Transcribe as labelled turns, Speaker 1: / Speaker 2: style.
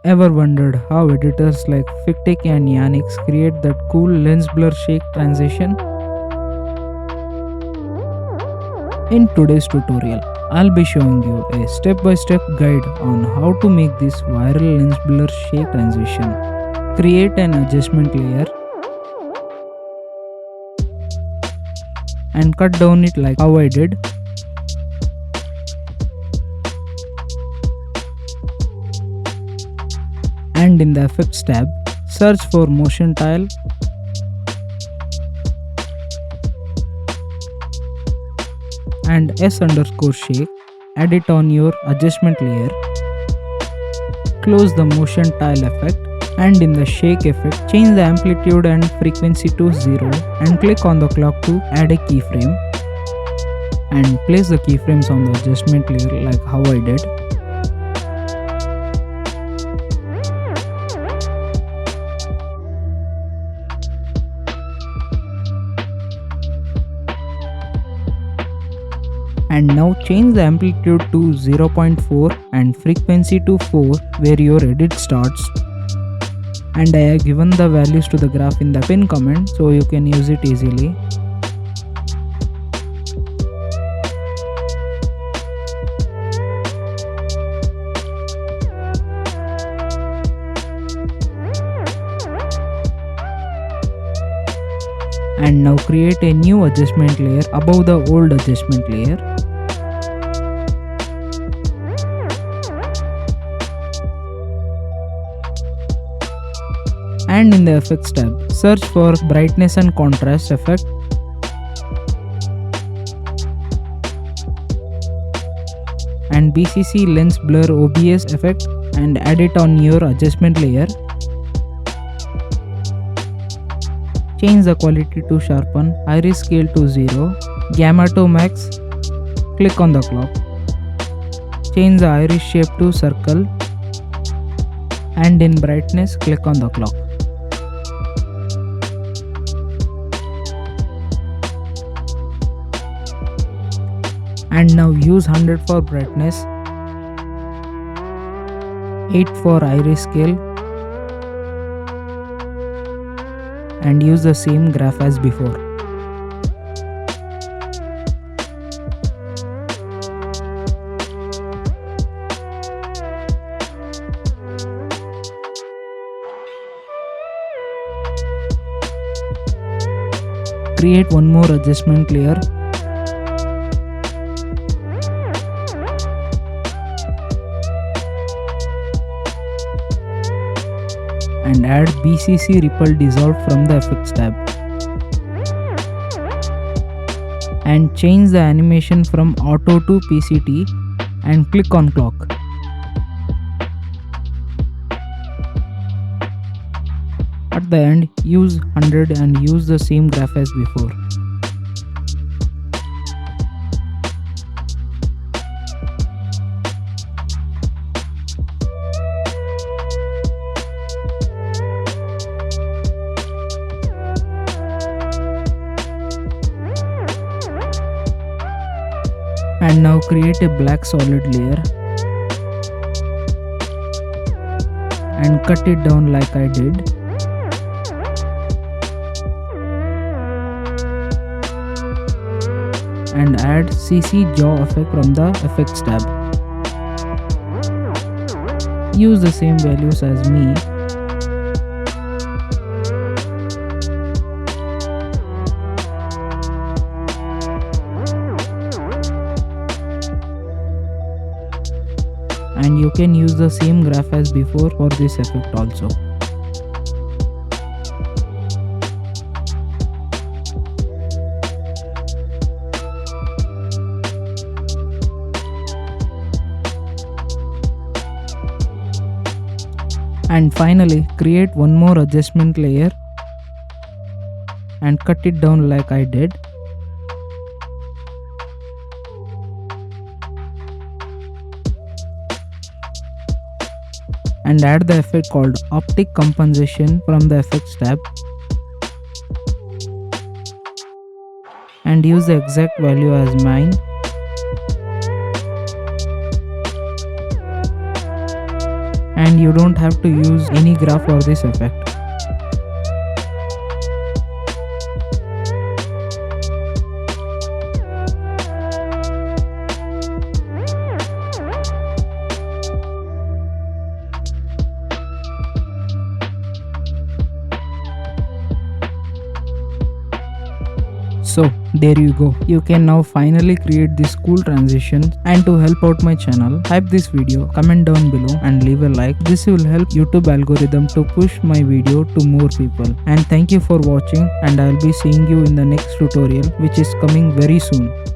Speaker 1: Ever wondered how editors like FicTic and Yaniks create that cool lens blur shake transition? In today's tutorial, I'll be showing you a step-by-step guide on how to make this viral lens blur shake transition. Create an adjustment layer and cut down it like how I did. And in the Effects tab, search for Motion Tile and S_shake, add it on your adjustment layer. Close the Motion Tile effect and in the Shake effect, change the amplitude and frequency to 0 and click on the clock to add a keyframe. And place the keyframes on the adjustment layer like how I did. And now change the amplitude to 0.4 and frequency to 4 where your edit starts. And I have given the values to the graph in the pin comment so you can use it easily. And now create a new adjustment layer above the old adjustment layer. And in the Effects tab, search for Brightness and Contrast effect. And BCC Lens Blur OBS effect and add it on your adjustment layer. Change the quality to sharpen, iris scale to 0, gamma to max, click on the clock. Change the iris shape to circle and in brightness click on the clock. And now use 100 for brightness, 8 for iris scale and use the same graph as before. Create one more adjustment layer and add BCC Ripple Dissolve from the Effects tab. And change the animation from Auto to PCT and click on clock. At the end, use 100 and use the same graph as before. And now create a black solid layer and cut it down like I did. And add CC jaw effect from the Effects tab. Use the same values as me. And you can use the same graph as before for this effect also. And finally, create one more adjustment layer and cut it down like I did. And add the effect called Optic Compensation from the Effects tab and use the exact value as mine. and you don't have to use any graph for this effect. So there you go, you can now finally create this cool transition. And to help out my channel, hype this video, comment down below and leave a like. This will help YouTube algorithm to push my video to more people. And thank you for watching, and I'll be seeing you in the next tutorial which is coming very soon.